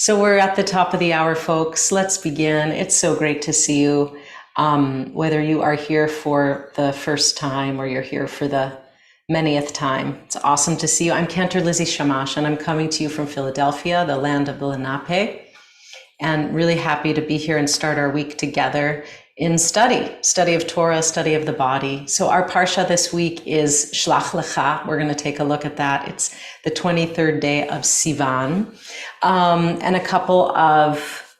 So we're at the top of the hour, folks. Let's begin. It's so great to see you. Whether you are here for the first time or you're here for the manyth time, it's awesome to see you. I'm Cantor Lizzie Shammash, and I'm coming to you from Philadelphia, the land of the Lenape, and really happy to be here and start our week together in study of Torah, study of the body. So our parsha this week is Shlach Lecha. We're going to take a look at that. It's the 23rd day of Sivan. And a couple of,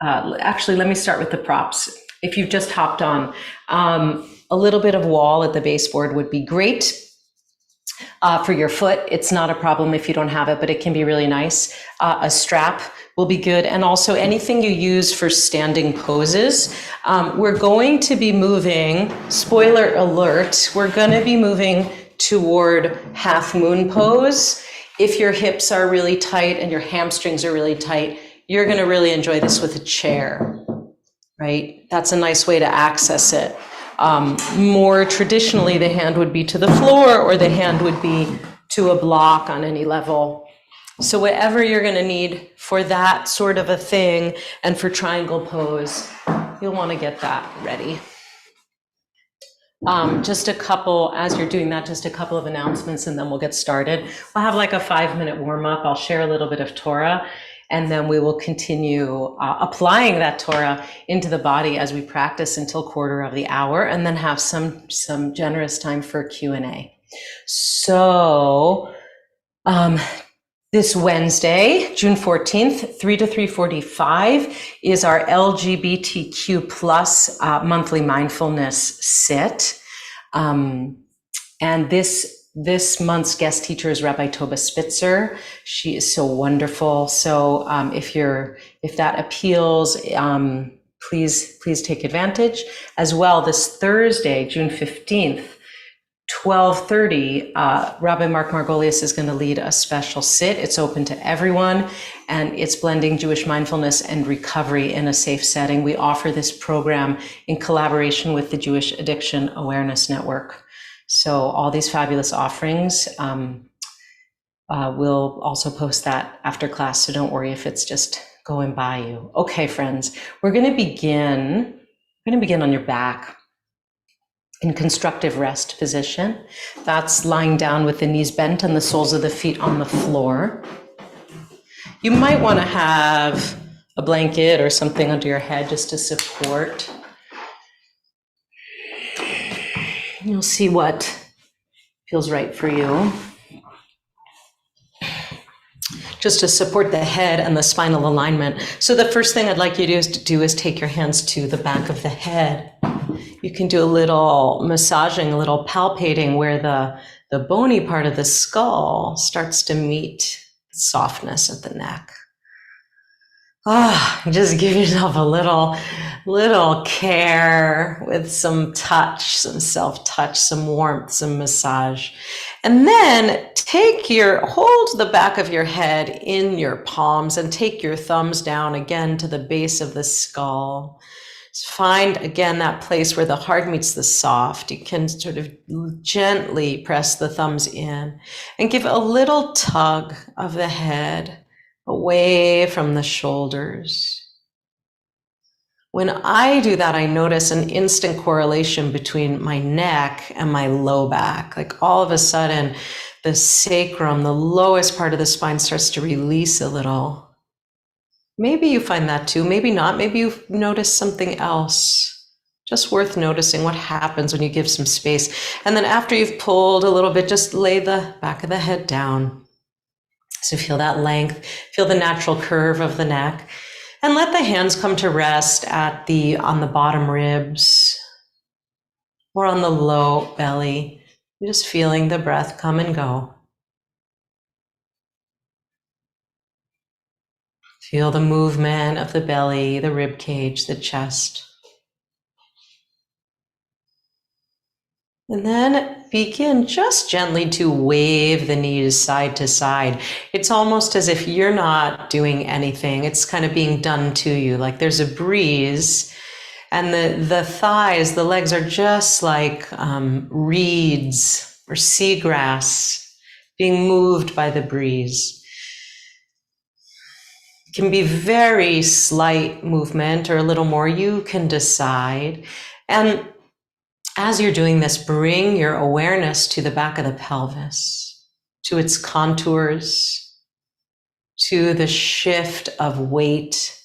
actually, let me start with the props. If you've just hopped on, a little bit of wall at the baseboard would be great. For your foot, it's not a problem if you don't have it, but it can be really nice. A strap will be good. And also anything you use for standing poses. We're going to be moving, spoiler alert, we're going to be moving toward half moon pose. If your hips are really tight and your hamstrings are really tight, you're going to really enjoy this with a chair, right? That's a nice way to access it. More traditionally, the hand would be to the floor or the hand would be to a block on any level. So whatever you're going to need for that sort of a thing and for triangle pose, you'll want to get that ready. Just a couple, as you're doing that, just a couple of announcements and then we'll get started. We'll have like a 5-minute warm up. I'll share a little bit of Torah and then we will continue applying that Torah into the body as we practice until 1/4 of the hour and then have some generous time for Q&A. So, this Wednesday, June 14th, 3 to 3:45 is our LGBTQ plus monthly mindfulness sit. And this month's guest teacher is Rabbi Toba Spitzer. She is so wonderful. So if that appeals, please take advantage. As well, this Thursday, June 15th, 12:30, Rabbi Mark Margolius is going to lead a special sit. It's open to everyone, and it's blending Jewish mindfulness and recovery in a safe setting. We offer this program in collaboration with the Jewish Addiction Awareness Network. So all these fabulous offerings, we'll also post that after class, so don't worry if it's just going by you. Okay, friends, we're going to begin on your back. In constructive rest position. That's lying down with the knees bent and the soles of the feet on the floor. You might want to have a blanket or something under your head just to support. You'll see what feels right for you. Just to support the head and the spinal alignment. So the first thing I'd like you to do is take your hands to the back of the head. You can do a little massaging, a little palpating where the bony part of the skull starts to meet softness at the neck. Just give yourself a little care with some touch, some self-touch, some warmth, some massage. And then hold the back of your head in your palms and take your thumbs down again to the base of the skull. Find again that place where the hard meets the soft. You can sort of gently press the thumbs in and give a little tug of the head away from the shoulders. When I do that, I notice an instant correlation between my neck and my low back. Like all of a sudden, the sacrum, the lowest part of the spine, starts to release a little. Maybe you find that too, maybe not. Maybe you've noticed something else. Just worth noticing what happens when you give some space. And then after you've pulled a little bit, just lay the back of the head down. So feel that length, feel the natural curve of the neck, and let the hands come to rest on the bottom ribs or on the low belly. You're just feeling the breath come and go. Feel the movement of the belly, the rib cage, the chest. And then begin just gently to wave the knees side to side. It's almost as if you're not doing anything. It's kind of being done to you. Like there's a breeze and the thighs, the legs are just like reeds or seagrass being moved by the breeze. can be very slight movement or a little more. You can decide. And as you're doing this, bring your awareness to the back of the pelvis, to its contours, to the shift of weight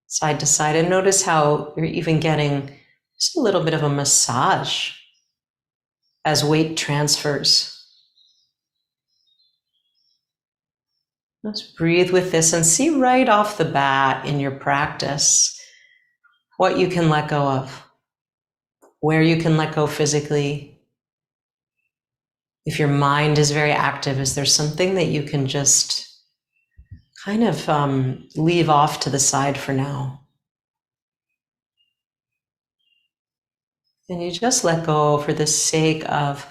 side to side. And notice how you're even getting just a little bit of a massage as weight transfers. Let's breathe with this and see right off the bat in your practice what you can let go of, where you can let go physically. If your mind is very active, is there something that you can just kind of leave off to the side for now? And you just let go for the sake of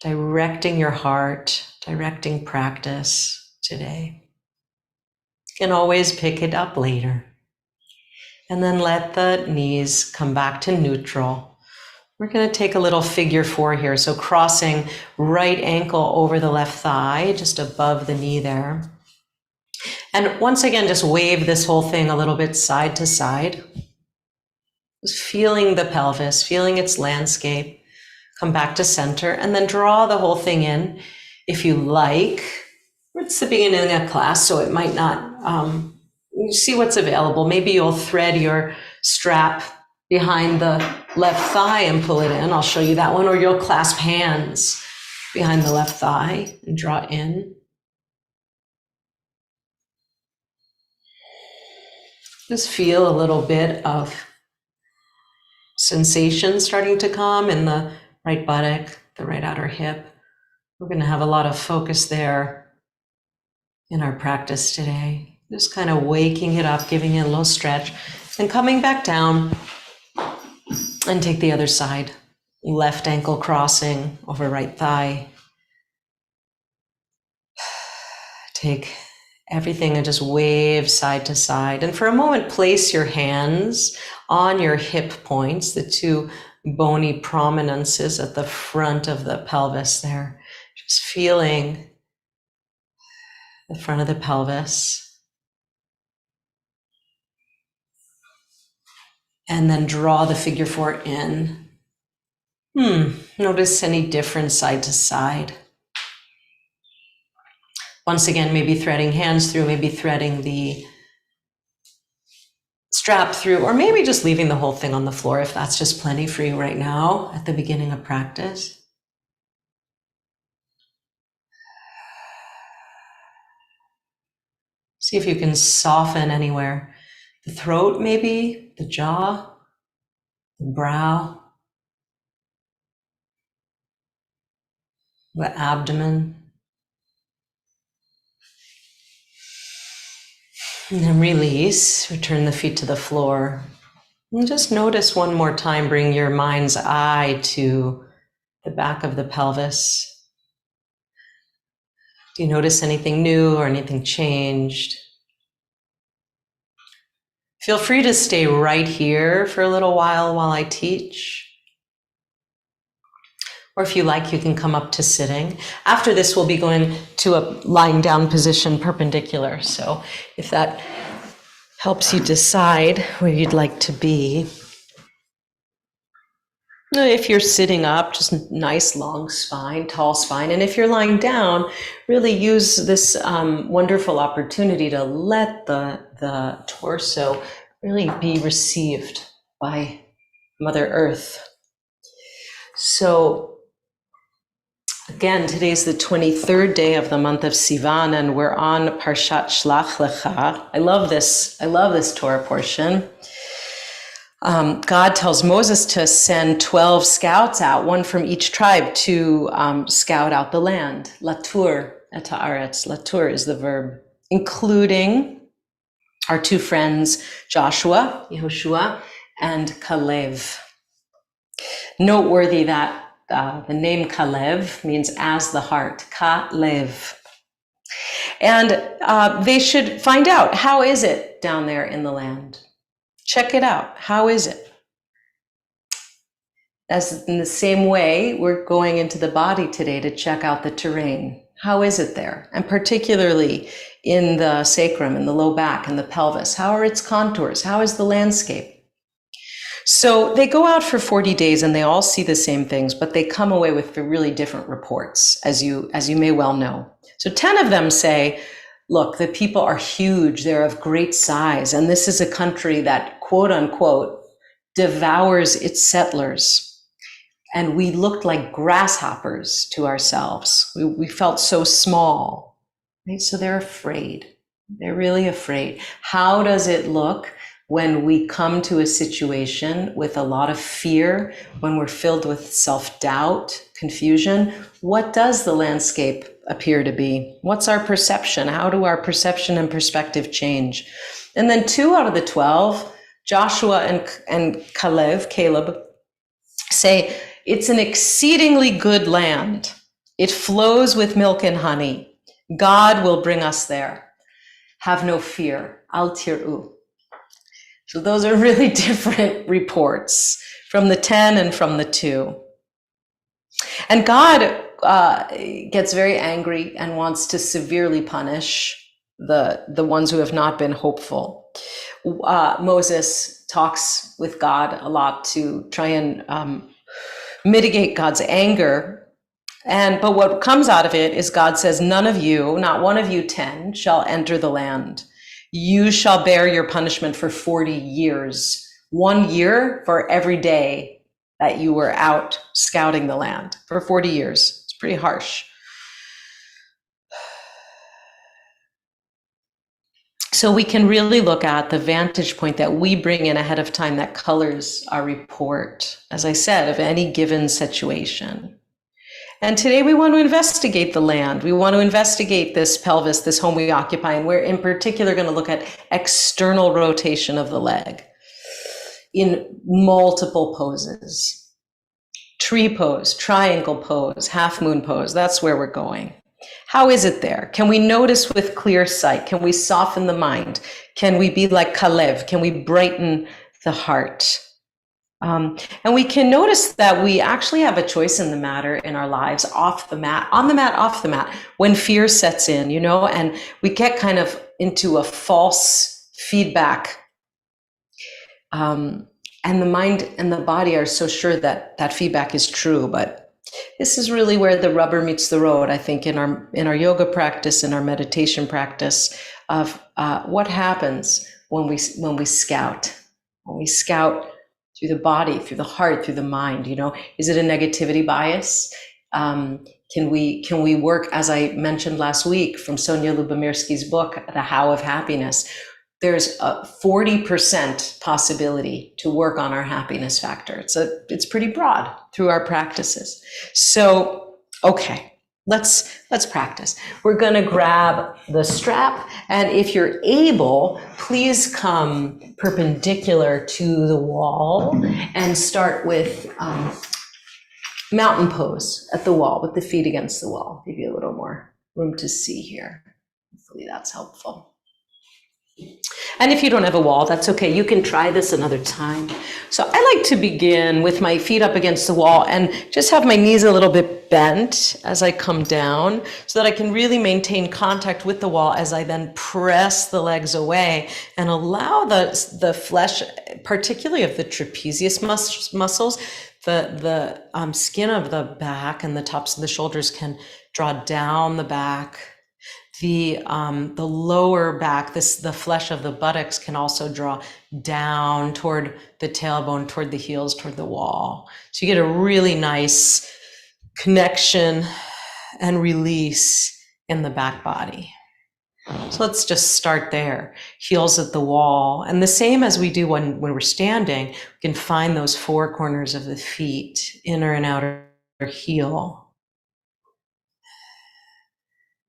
directing your heart, directing practice today. You can always pick it up later. And then let the knees come back to neutral. We're going to take a little figure 4 here. So crossing right ankle over the left thigh, just above the knee there. And once again, just wave this whole thing a little bit side to side. Just feeling the pelvis, feeling its landscape. Come back to center and then draw the whole thing in. If you like, it's the beginning of class, so it might not, see what's available. Maybe you'll thread your strap behind the left thigh and pull it in. I'll show you that one. Or you'll clasp hands behind the left thigh and draw in. Just feel a little bit of sensation starting to come in the right buttock, the right outer hip. We're going to have a lot of focus there in our practice today. Just kind of waking it up, giving it a little stretch, and coming back down and take the other side. Left ankle crossing over right thigh. Take everything and just wave side to side. And for a moment, place your hands on your hip points, the two bony prominences at the front of the pelvis there. Just feeling the front of the pelvis. And then draw the figure 4 in. Notice any difference side to side. Once again, maybe threading hands through, maybe threading the strap through, or maybe just leaving the whole thing on the floor if that's just plenty for you right now at the beginning of practice. See if you can soften anywhere. The throat maybe, the jaw, the brow, the abdomen. And then release, return the feet to the floor. And just notice one more time, bring your mind's eye to the back of the pelvis. Do you notice anything new or anything changed? Feel free to stay right here for a little while I teach. Or if you like, you can come up to sitting. After this, we'll be going to a lying down position perpendicular. So if that helps you decide where you'd like to be. If you're sitting up, just nice long spine, tall spine. And if you're lying down, really use this wonderful opportunity to let the torso really be received by Mother Earth. So again, today's the 23rd day of the month of Sivan, and we're on Parshat Shlach Lecha. I love this Torah portion. God tells Moses to send 12 scouts out, one from each tribe, to scout out the land. Latur et haaretz. Latur is the verb, including our two friends, Yehoshua, and Kalev. Noteworthy that the name Kalev means as the heart, Kalev. And they should find out, how is it down there in the land? Check it out. How is it? As in the same way, we're going into the body today to check out the terrain. How is it there? And particularly in the sacrum, in the low back, and the pelvis, how are its contours? How is the landscape? So they go out for 40 days and they all see the same things, but they come away with really different reports, as you may well know. So 10 of them say, look, the people are huge, they're of great size, and this is a country that, quote unquote, devours its settlers. And we looked like grasshoppers to ourselves. We felt so small, right? So they're afraid. They're really afraid. How does it look when we come to a situation with a lot of fear, when we're filled with self-doubt, confusion? What does the landscape appear to be? What's our perception? How do our perception and perspective change? And then 2 out of the 12, Joshua and Caleb, say, it's an exceedingly good land. It flows with milk and honey. God will bring us there. Have no fear. Al tir'u. So those are really different reports from the 10 and from the 2. And God gets very angry and wants to severely punish the ones who have not been hopeful. Moses talks with God a lot to try and mitigate God's anger. But what comes out of it is God says, none of you, not one of you 10, shall enter the land. You shall bear your punishment for 40 years, 1 year for every day that you were out scouting the land for 40 years. It's pretty harsh. So we can really look at the vantage point that we bring in ahead of time that colors our report, as I said, of any given situation. And today we want to investigate the land. We want to investigate this pelvis, this home we occupy, and we're in particular going to look at external rotation of the leg in multiple poses. Tree pose, triangle pose, half moon pose, that's where we're going. How is it there? Can we notice with clear sight? Can we soften the mind? Can we be like Kalev? Can we brighten the heart? And we can notice that we actually have a choice in the matter in our lives, off the mat, on the mat, off the mat, when fear sets in, and we get kind of into a false feedback. And the mind and the body are so sure that that feedback is true, but this is really where the rubber meets the road, I think, in our yoga practice, in our meditation practice, of what happens when we scout, through the body, through the heart, through the mind. Is it a negativity bias? Can we work, as I mentioned last week from Sonia Lubomirsky's book, The How of Happiness? There's a 40% possibility to work on our happiness factor. It's pretty broad through our practices. So, okay, let's practice. We're gonna grab the strap, and if you're able, please come perpendicular to the wall and start with mountain pose at the wall with the feet against the wall. Give you a little more room to see here. Hopefully that's helpful. And if you don't have a wall, that's okay. You can try this another time. So I like to begin with my feet up against the wall and just have my knees a little bit bent as I come down so that I can really maintain contact with the wall as I then press the legs away and allow the flesh, particularly of the trapezius muscles, the skin of the back and the tops of the shoulders can draw down the back. The lower back, the flesh of the buttocks can also draw down toward the tailbone, toward the heels, toward the wall. So you get a really nice connection and release in the back body. So let's just start there. Heels at the wall. And the same as we do when we're standing, we can find those 4 corners of the feet, inner and outer heel.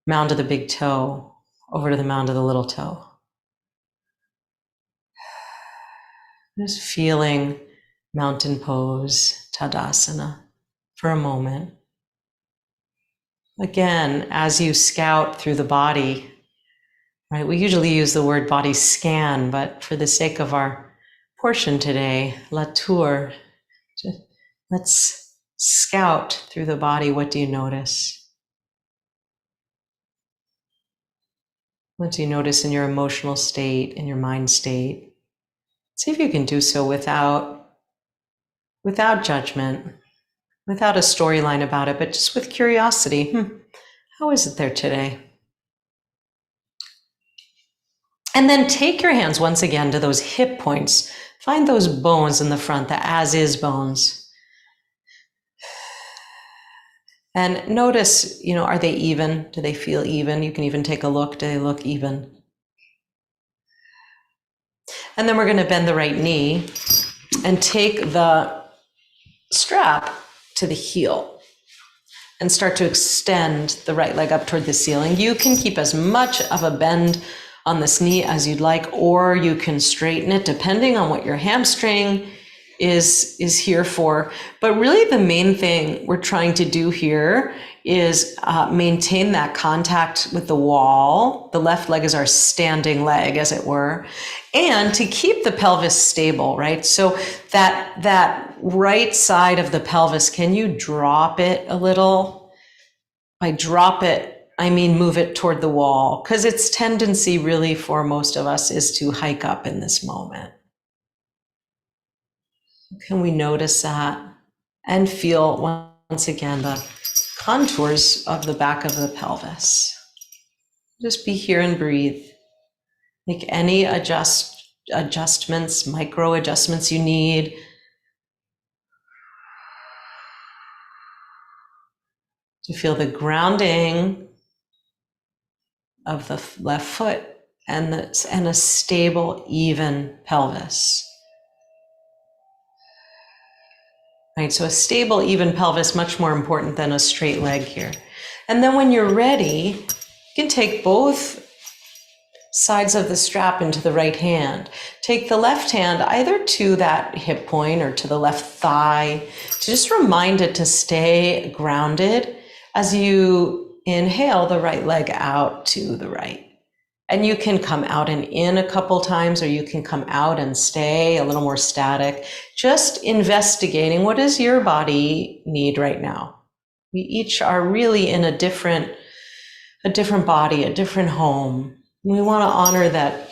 Mound of the big toe over to the mound of the little toe. Just feeling mountain pose, Tadasana, for a moment. Again, as you scout through the body, right? We usually use the word body scan, but for the sake of our portion today, la tour, let's scout through the body. What do you notice? Once you notice in your emotional state, in your mind state, see if you can do so without judgment, without a storyline about it, but just with curiosity. How is it there today? And then take your hands once again to those hip points. Find those bones in the front, the as-is bones. And notice, are they even? Do they feel even? You can even take a look. Do they look even? And then we're going to bend the right knee and take the strap to the heel and start to extend the right leg up toward the ceiling. You can keep as much of a bend on this knee as you'd like, or you can straighten it depending on what your hamstring is here for. But really the main thing we're trying to do here is maintain that contact with the wall. The left leg is our standing leg, as it were, and to keep the pelvis stable, right? So that right side of the pelvis, can you drop it a little? By drop it, I mean move it toward the wall, because its tendency really for most of us is to hike up in this moment. Can we notice that and feel once again the contours of the back of the pelvis? Just be here and breathe. Make any adjustments, micro adjustments you need. To feel the grounding of the left foot and a stable, even pelvis. Right, so a stable, even pelvis, much more important than a straight leg here. And then when you're ready, you can take both sides of the strap into the right hand. Take the left hand either to that hip point or to the left thigh to just remind it to stay grounded as you inhale the right leg out to the right. And you can come out and in a couple times, or you can come out and stay a little more static, just investigating what does your body need right now. We each are really in a different body, a different home. We want to honor that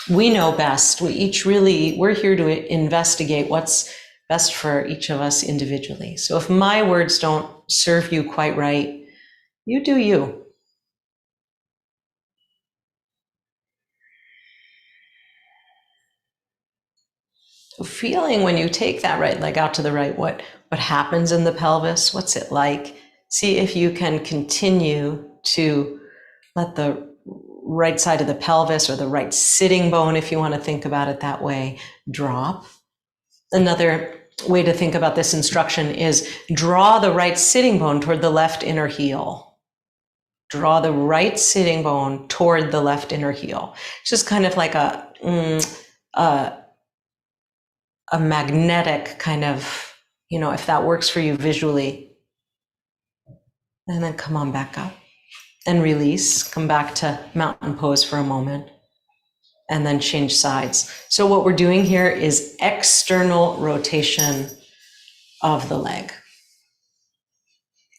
we know best. We're here to investigate what's best for each of us individually. So if my words don't serve you quite right, you do you. So feeling when you take that right leg out to the right, what happens in the pelvis? What's it like? See if you can continue to let the right side of the pelvis, or the right sitting bone, if you want to think about it that way, drop. Another way to think about this instruction is draw the right sitting bone toward the left inner heel. Draw the right sitting bone toward the left inner heel. It's just kind of like a magnetic kind of, if that works for you visually. And then come on back up and release. Come back to mountain pose for a moment and then change sides. So what we're doing here is external rotation of the leg.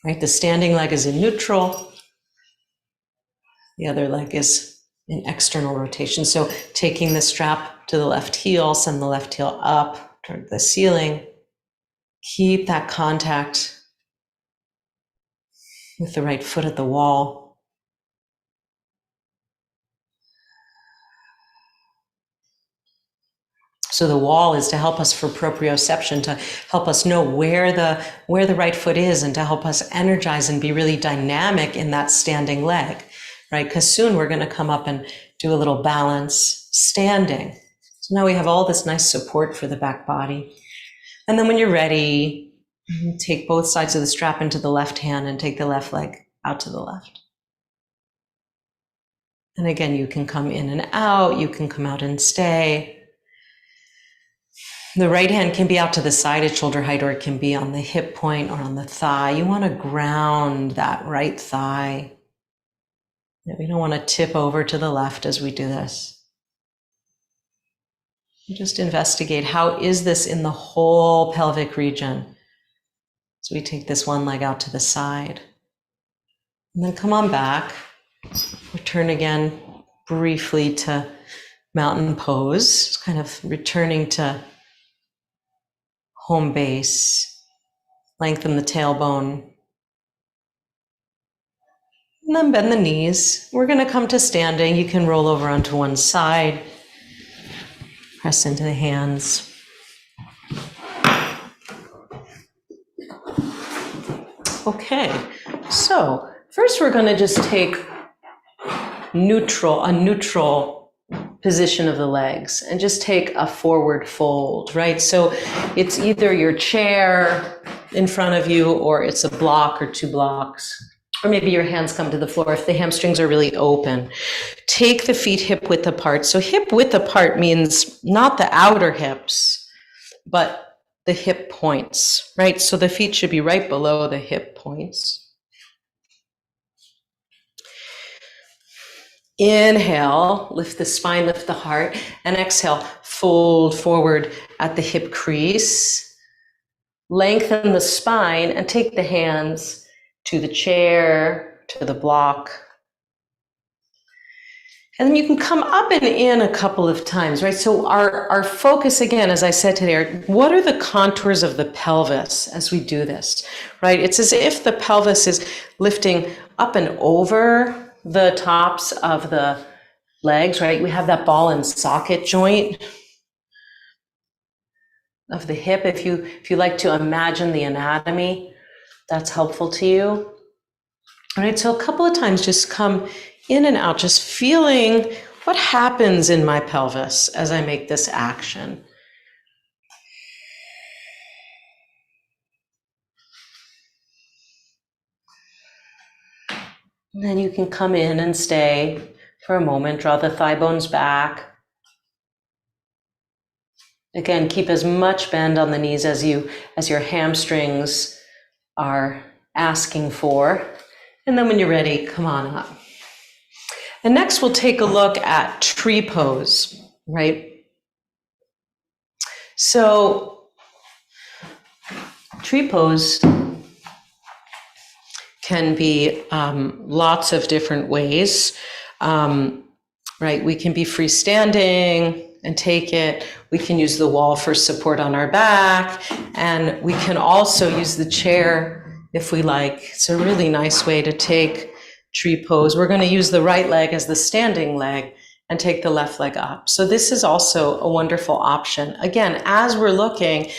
Right? The standing leg is in neutral. The other leg is in external rotation. So taking the strap to the left heel, send the left heel up toward the ceiling. Keep that contact with the right foot at the wall. So the wall is to help us for proprioception, to help us know where the right foot is, and to help us energize and be really dynamic in that standing leg, right? Because soon we're going to come up and do a little balance standing. So now we have all this nice support for the back body. And then when you're ready, take both sides of the strap into the left hand and take the left leg out to the left. And again, you can come in and out, you can come out and stay. The right hand can be out to the side at shoulder height, or it can be on the hip point or on the thigh. You want to ground that right thigh. We don't want to tip over to the left as we do this. Just investigate, how is this in the whole pelvic region? So we take this one leg out to the side. And then come on back. Return again briefly to mountain pose, kind of returning to home base. Lengthen the tailbone. And then bend the knees. We're going to come to standing. You can roll over onto one side. Press into the hands. Okay, so first we're going to just take a neutral position of the legs and just take a forward fold, right? So it's either your chair in front of you or it's a block or two blocks, or maybe your hands come to the floor if the hamstrings are really open. Take the feet hip width apart. So hip width apart means not the outer hips, but the hip points, right? So the feet should be right below the hip points. Inhale, lift the spine, lift the heart, and exhale, fold forward at the hip crease. Lengthen the spine and take the hands to the chair, to the block. And then you can come up and in a couple of times, right? So our focus, again, as I said today, are what are the contours of the pelvis as we do this, right? It's as if the pelvis is lifting up and over the tops of the legs, right? We have that ball and socket joint of the hip. If you like to imagine the anatomy, that's helpful to you. All right, so a couple of times just come in and out, just feeling what happens in my pelvis as I make this action. And then you can come in and stay for a moment, draw the thigh bones back. Again, keep as much bend on the knees as your hamstrings are asking for. And then when you're ready, come on up. And next we'll take a look at tree pose, right? So tree pose can be lots of different ways, right? We can be freestanding and take it. We can use the wall for support on our back, and we can also use the chair if we like. It's a really nice way to take tree pose. We're going to use the right leg as the standing leg and take the left leg up. So this is also a wonderful option. Again, as we're looking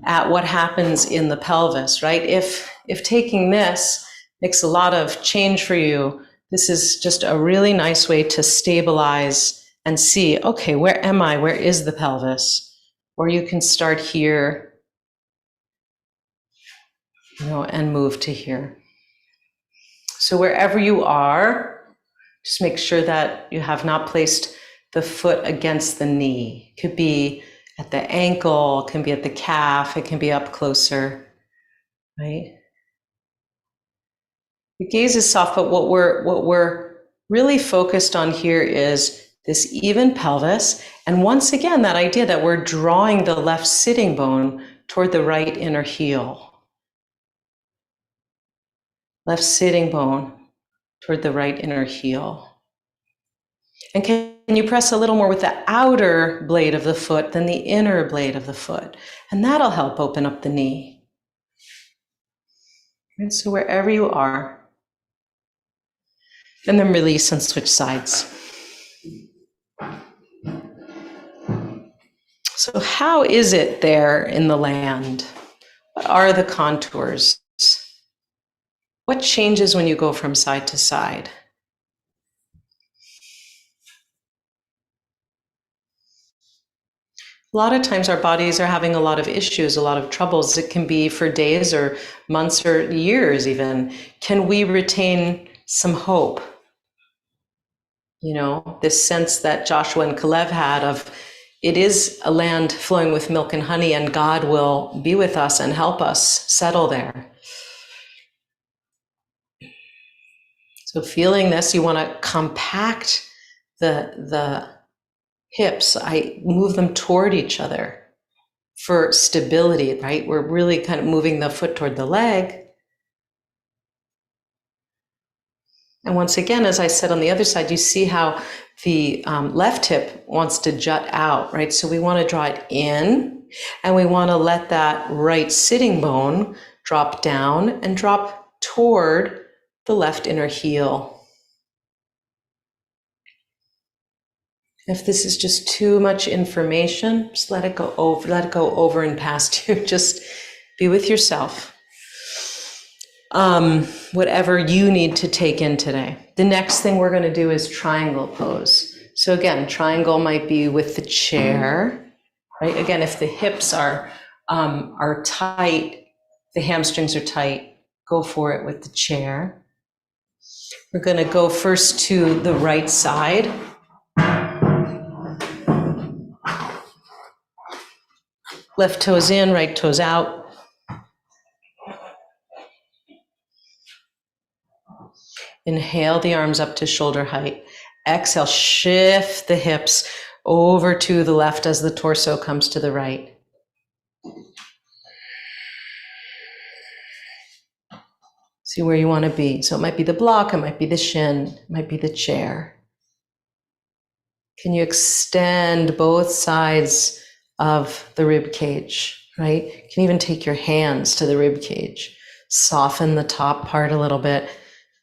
at what happens in the pelvis, right? If taking this makes a lot of change for you, this is just a really nice way to stabilize and see, okay, where am I? Where is the pelvis? Or you can start here, and move to here. So wherever you are, just make sure that you have not placed the foot against the knee. It could be at the ankle, it can be at the calf, it can be up closer, right? The gaze is soft, but what we're really focused on here is this even pelvis. And once again, that idea that we're drawing the left sitting bone toward the right inner heel. Left sitting bone toward the right inner heel. And can you press a little more with the outer blade of the foot than the inner blade of the foot? And that'll help open up the knee. And so wherever you are, and then release and switch sides. So how is it there in the land? What are the contours? What changes when you go from side to side? A lot of times our bodies are having a lot of issues, a lot of troubles. It can be for days or months or years even. Can we retain some hope? This sense that Joshua and Caleb had of, it is a land flowing with milk and honey, and God will be with us and help us settle there. So feeling this, you want to compact the hips. I move them toward each other for stability, right? We're really kind of moving the foot toward the leg. And once again, as I said on the other side, you see how the left hip wants to jut out, right? So we want to draw it in, and we want to let that right sitting bone drop down and drop toward the left inner heel. If this is just too much information, just let it go over and past you. Just be with yourself. Whatever you need to take in today. The next thing we're going to do is triangle pose. So again, triangle might be with the chair, right? Again, if the hips are tight, the hamstrings are tight, go for it with the chair. We're going to go first to the right side. Left toes in, right toes out. Inhale the arms up to shoulder height. Exhale, shift the hips over to the left as the torso comes to the right. See where you want to be. So it might be the block, it might be the shin, it might be the chair. Can you extend both sides of the rib cage, right? You can even take your hands to the rib cage. Soften the top part a little bit.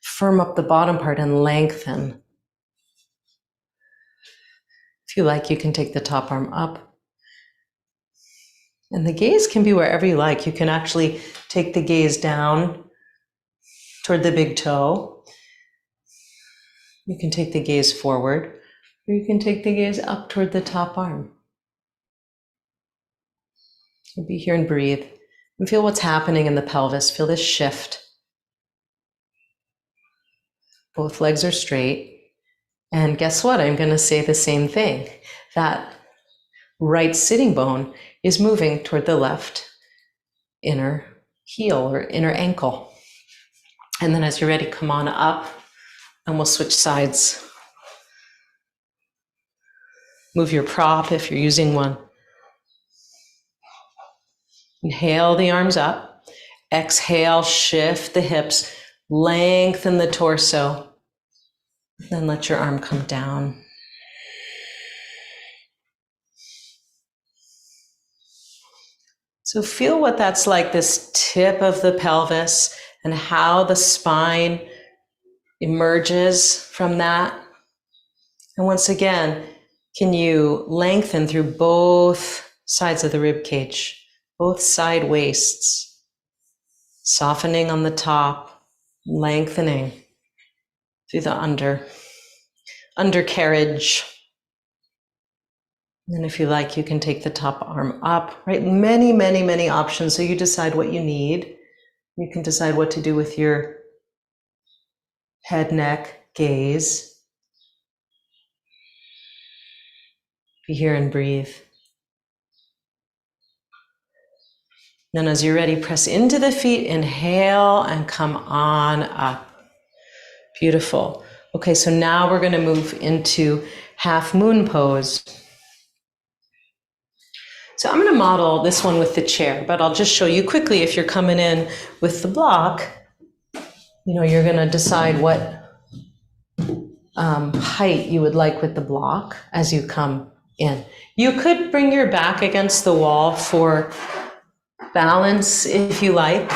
Firm up the bottom part and lengthen. If you like, you can take the top arm up. And the gaze can be wherever you like. You can actually take the gaze down toward the big toe. You can take the gaze forward, or you can take the gaze up toward the top arm. So be here and breathe. And feel what's happening in the pelvis. Feel this shift. Both legs are straight. And guess what? I'm going to say the same thing. That right sitting bone is moving toward the left inner heel or inner ankle. And then as you're ready, come on up and we'll switch sides. Move your prop if you're using one. Inhale the arms up. Exhale, shift the hips, lengthen the torso. Then let your arm come down. So feel what that's like, this tip of the pelvis and how the spine emerges from that. And once again, can you lengthen through both sides of the rib cage, both side waists, softening on the top, lengthening through the undercarriage. And if you like, you can take the top arm up, right? Many, many, many options. So you decide what you need. You can decide what to do with your head, neck, gaze. Be here and breathe. Then as you're ready, press into the feet, inhale and come on up. Beautiful. Okay, so now we're going to move into half moon pose. So I'm going to model this one with the chair, but I'll just show you quickly. If you're coming in with the block, you're going to decide what height you would like with the block as you come in. You could bring your back against the wall for balance if you like,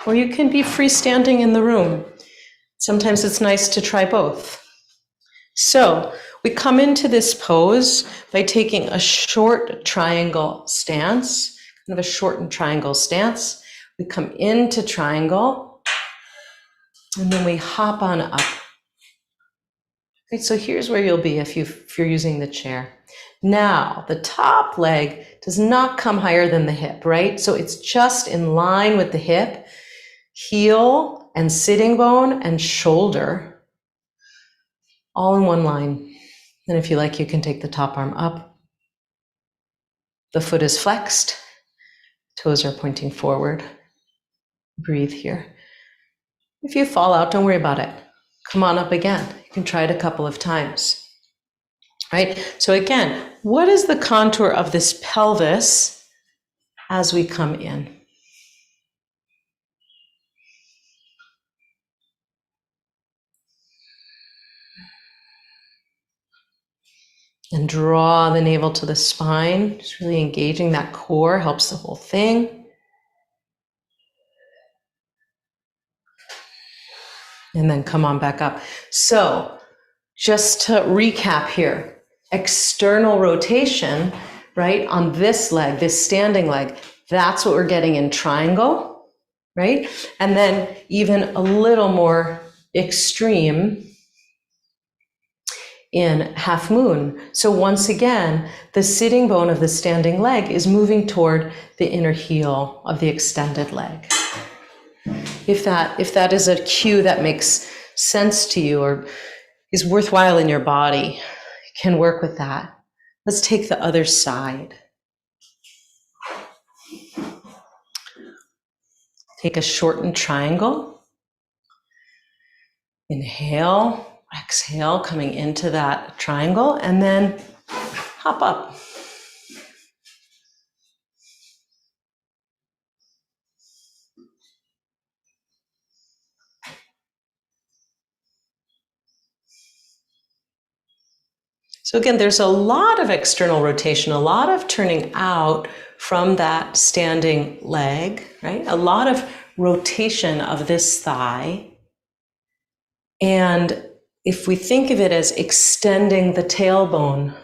or you can be freestanding in the room. Sometimes it's nice to try both. So we come into this pose by taking a short triangle stance, kind of a shortened triangle stance. We come into triangle, and then we hop on up. Okay, so here's where you'll be if you're using the chair. Now, the top leg does not come higher than the hip, right? So it's just in line with the hip, heel and sitting bone and shoulder, all in one line. And if you like, you can take the top arm up. The foot is flexed, toes are pointing forward. Breathe here. If you fall out, don't worry about it. Come on up again. You can try it a couple of times. Right? So again, what is the contour of this pelvis as we come in? And draw the navel to the spine, just really engaging that core, helps the whole thing. And then come on back up. So just to recap here, external rotation, right, on this leg, this standing leg, that's what we're getting in triangle, right? And then even a little more extreme in half moon. So once again, the sitting bone of the standing leg is moving toward the inner heel of the extended leg. If that is a cue that makes sense to you or is worthwhile in your body, you can work with that. Let's take the other side. Take a shortened triangle. Inhale, exhale, coming into that triangle, and then hop up. So again, there's a lot of external rotation, a lot of turning out from that standing leg, right? A lot of rotation of this thigh. And if we think of it as extending the tailbone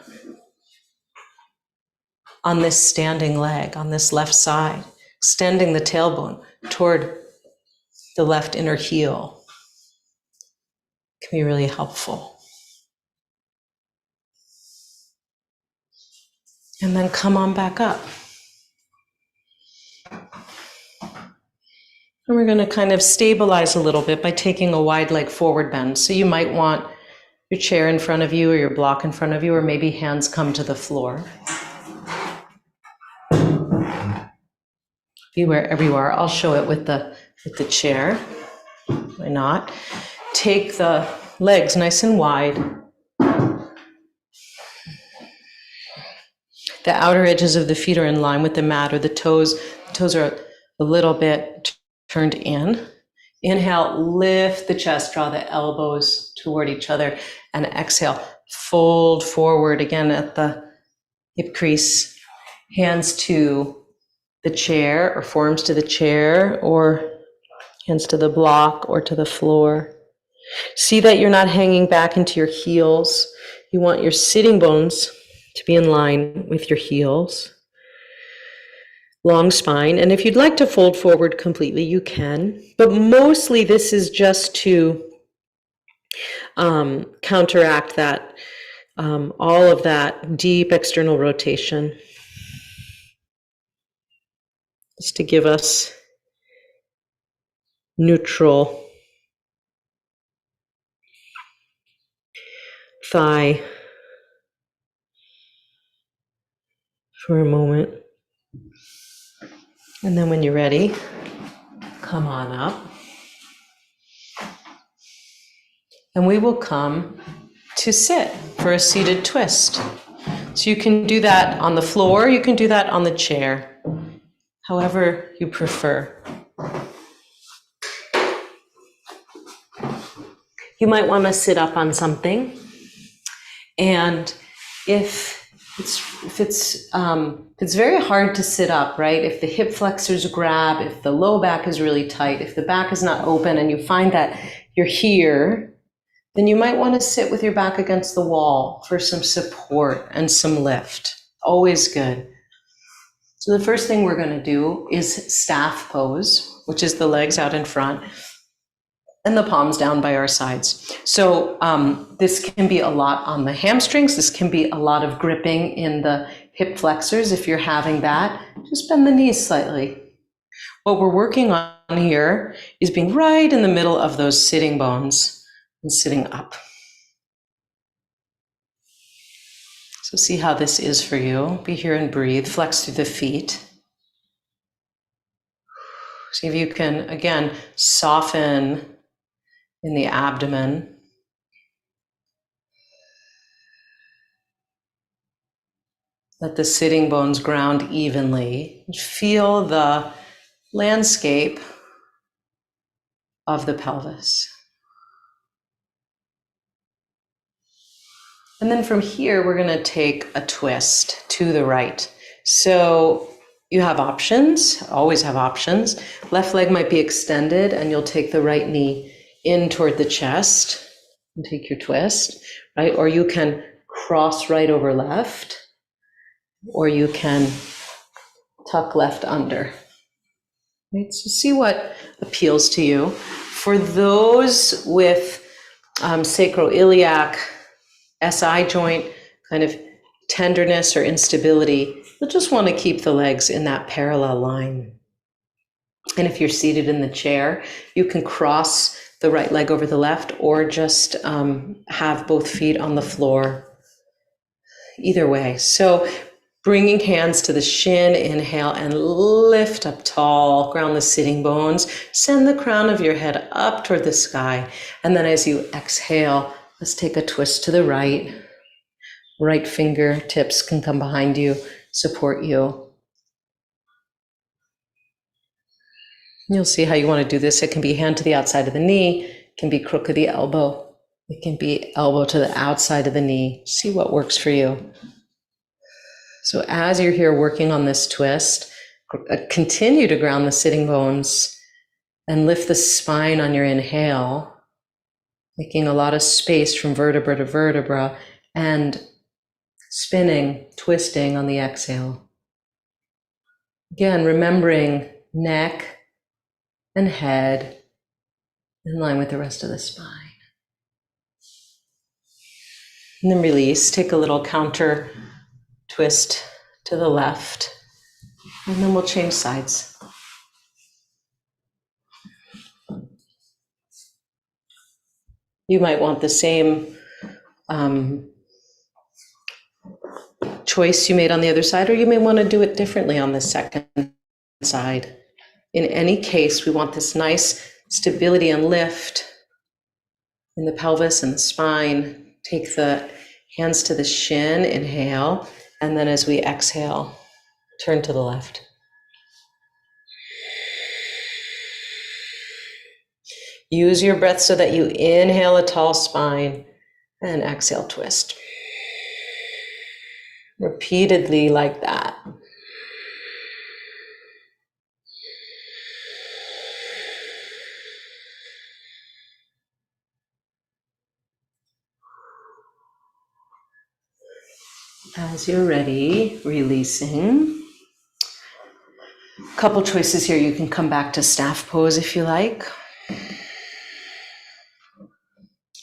on this standing leg, on this left side, extending the tailbone toward the left inner heel, can be really helpful. And then come on back up. And we're going to kind of stabilize a little bit by taking a wide leg forward bend. So you might want your chair in front of you or your block in front of you, or maybe hands come to the floor. Be wherever you are. I'll show it with the chair. Why not? Take the legs nice and wide. The outer edges of the feet are in line with the mat or the toes. The toes are a little bit turned in. Inhale, lift the chest, draw the elbows toward each other, and exhale, fold forward again at the hip crease. Hands to the chair or forearms to the chair, or hands to the block or to the floor. See that you're not hanging back into your heels. You want your sitting bones to be in line with your heels. Long spine. And if you'd like to fold forward completely, you can. But mostly this is just to counteract that, all of that deep external rotation. Just to give us neutral thigh for a moment. And then when you're ready, come on up. And we will come to sit for a seated twist. So you can do that on the floor, you can do that on the chair, however you prefer. You might want to sit up on something. And if it's very hard to sit up, right? If the hip flexors grab, if the low back is really tight, if the back is not open and you find that you're here, then you might want to sit with your back against the wall for some support and some lift. Always good. So the first thing we're going to do is staff pose, which is the legs out in front and the palms down by our sides. So this can be a lot on the hamstrings. This can be a lot of gripping in the hip flexors. If you're having that, just bend the knees slightly. What we're working on here is being right in the middle of those sitting bones and sitting up. So see how this is for you. Be here and breathe. Flex through the feet. See if you can, again, soften in the abdomen. Let the sitting bones ground evenly. Feel the landscape of the pelvis. And then from here, we're going to take a twist to the right. So you have options, always have options. Left leg might be extended, and you'll take the right knee in toward the chest and take your twist, right? Or you can cross right over left, or you can tuck left under. Right? So see what appeals to you. For those with sacroiliac, SI joint kind of tenderness or instability, you'll just want to keep the legs in that parallel line. And if you're seated in the chair, you can cross the right leg over the left, or just have both feet on the floor. Either way. So bringing hands to the shin, inhale and lift up tall, ground the sitting bones, send the crown of your head up toward the sky. And then as you exhale, let's take a twist to the right. Right fingertips can come behind you, support you. You'll see how you want to do this. It can be hand to the outside of the knee, it can be crook of the elbow, it can be elbow to the outside of the knee. See what works for you. So as you're here working on this twist, continue to ground the sitting bones and lift the spine on your inhale, making a lot of space from vertebra to vertebra, and spinning, twisting on the exhale. Again, remembering neck and head in line with the rest of the spine. And then release, take a little counter twist to the left, and then we'll change sides. You might want the same choice you made on the other side, or you may want to do it differently on the second side. In any case, we want this nice stability and lift in the pelvis and the spine. Take the hands to the shin, inhale, and then as we exhale, turn to the left. Use your breath so that you inhale a tall spine and exhale, twist. Repeatedly like that. As you're ready, releasing. A couple choices here. You can come back to staff pose if you like.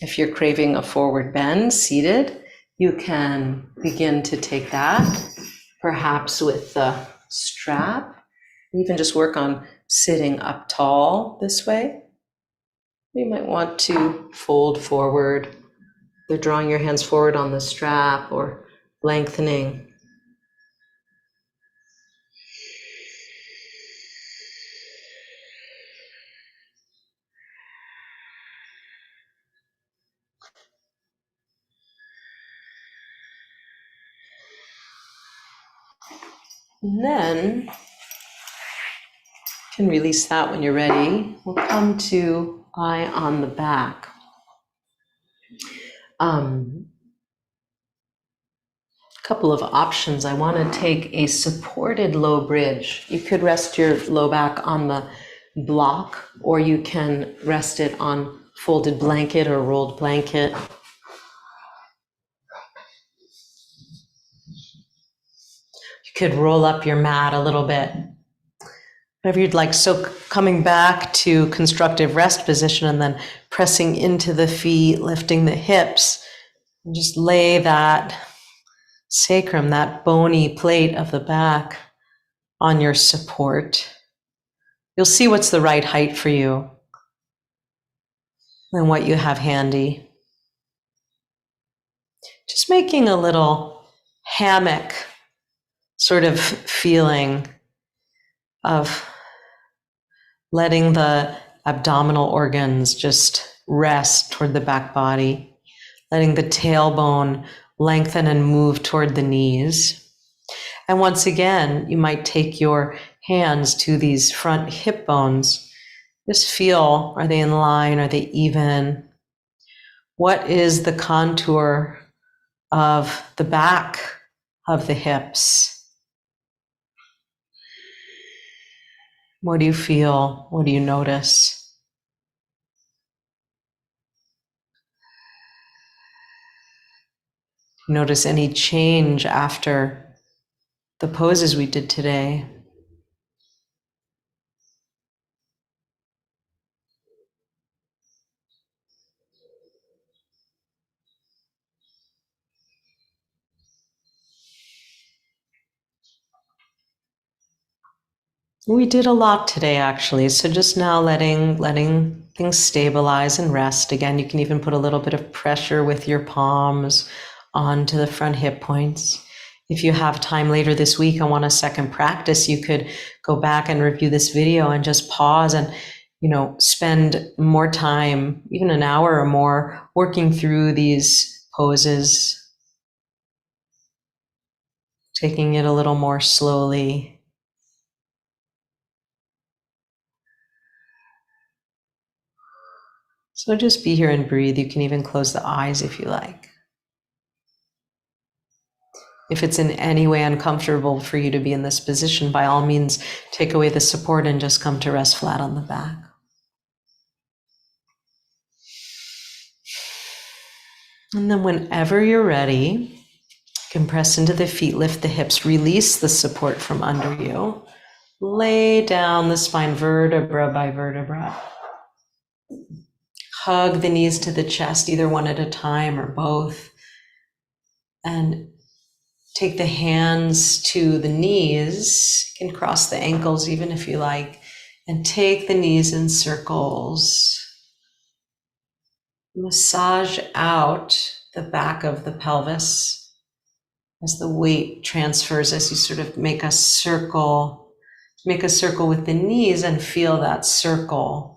If you're craving a forward bend, seated, you can begin to take that, perhaps with the strap. Even just work on sitting up tall this way. You might want to fold forward, either drawing your hands forward on the strap or lengthening. And then you can release that when you're ready. We'll come to eye on the back. Couple of options. I want to take a supported low bridge. You could rest your low back on the block, or you can rest it on folded blanket or rolled blanket. You could roll up your mat a little bit, whatever you'd like. So coming back to constructive rest position and then pressing into the feet, lifting the hips, and just lay that sacrum, that bony plate of the back, on your support. You'll see what's the right height for you and what you have handy. Just making a little hammock sort of feeling of letting the abdominal organs just rest toward the back body, letting the tailbone lengthen and move toward the knees. And once again, you might take your hands to these front hip bones. Just feel, are they in line? Are they even? What is the contour of the back of the hips. What do you feel? What do you notice? Notice any change after the poses we did today? We did a lot today, actually. So just now letting things stabilize and rest. Again, you can even put a little bit of pressure with your palms onto the front hip points. If you have time later this week and want a second practice, you could go back and review this video and just pause and, spend more time, even an hour or more, working through these poses, taking it a little more slowly. So just be here and breathe. You can even close the eyes if you like. If it's in any way uncomfortable for you to be in this position, by all means, take away the support and just come to rest flat on the back. And then whenever you're ready, you can press into the feet, lift the hips, release the support from under you. Lay down the spine vertebra by vertebra. Hug the knees to the chest, either one at a time or both. And take the hands to the knees. You can cross the ankles even if you like. And take the knees in circles. Massage out the back of the pelvis as the weight transfers, as you sort of make a circle. Make a circle with the knees and feel that circle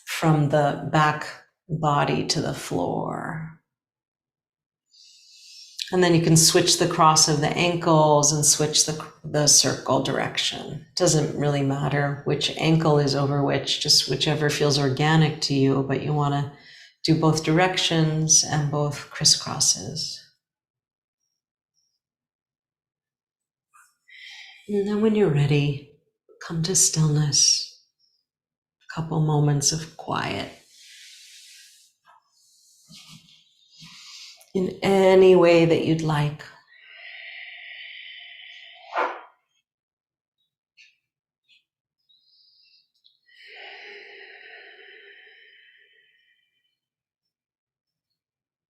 from the back body to the floor. And then you can switch the cross of the ankles and switch the circle direction. Doesn't really matter which ankle is over which, just whichever feels organic to you, but you want to do both directions and both crisscrosses. And then when you're ready, come to stillness. A couple moments of quiet. In any way that you'd like.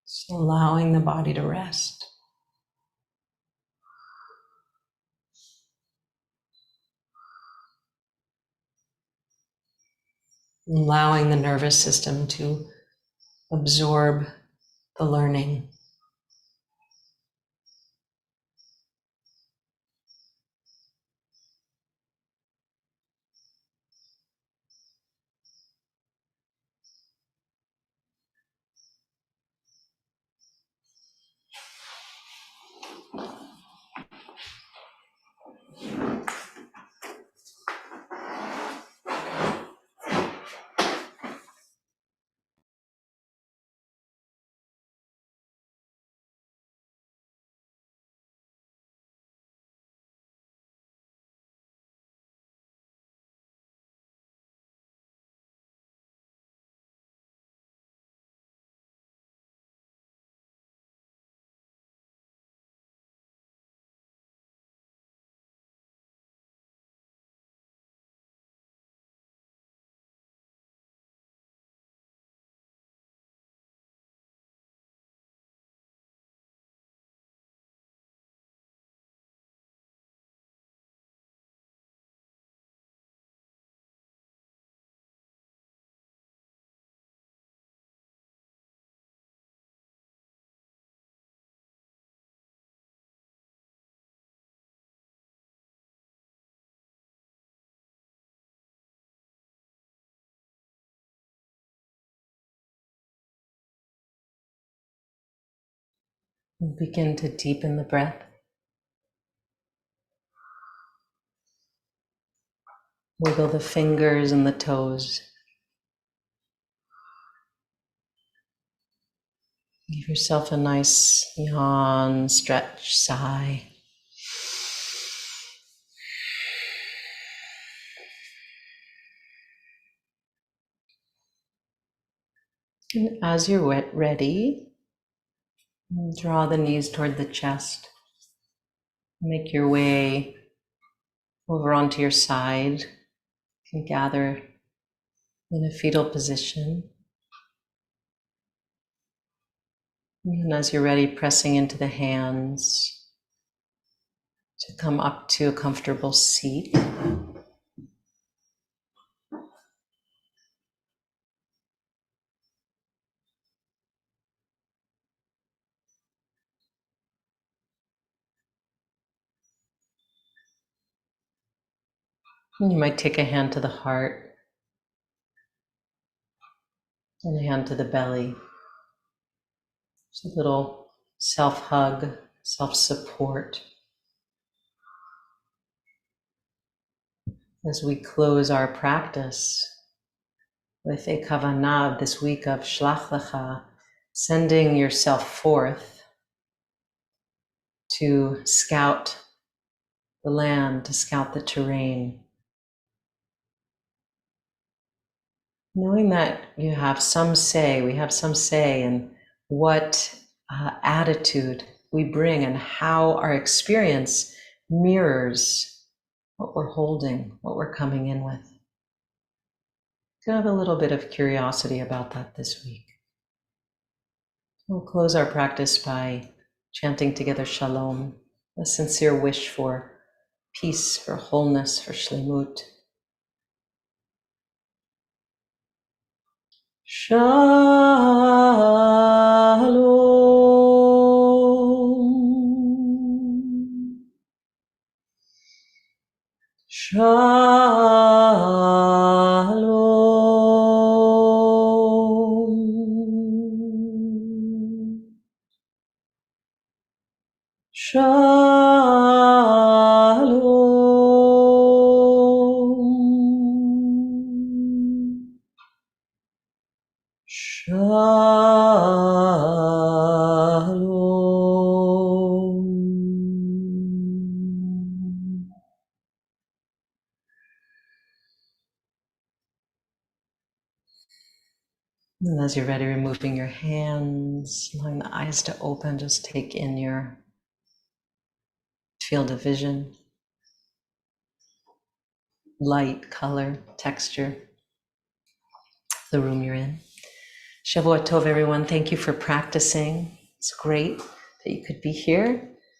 Just allowing the body to rest. Allowing the nervous system to absorb the learning. Begin to deepen the breath. Wiggle the fingers and the toes. Give yourself a nice yawn, stretch, sigh. And as you're ready, draw the knees toward the chest. Make your way over onto your side. You can gather in a fetal position. And as you're ready, pressing into the hands to come up to a comfortable seat. And you might take a hand to the heart and a hand to the belly. Just a little self-hug, self-support as we close our practice with a kavanah this week of Shlach Lecha, sending yourself forth to scout the land, to scout the terrain. Knowing that you have some say, we have some say in what attitude we bring and how our experience mirrors what we're holding, what we're coming in with. Gonna have a little bit of curiosity about that this week. We'll close our practice by chanting together Shalom, a sincere wish for peace, for wholeness, for shlemut. Shalom. Shalom. Shalom. Shalom. And as you're ready, removing your hands, allowing the eyes to open, just take in your field of vision, light, color, texture, the room you're in. Shavua Tov, everyone. Thank you for practicing. It's great that you could be here.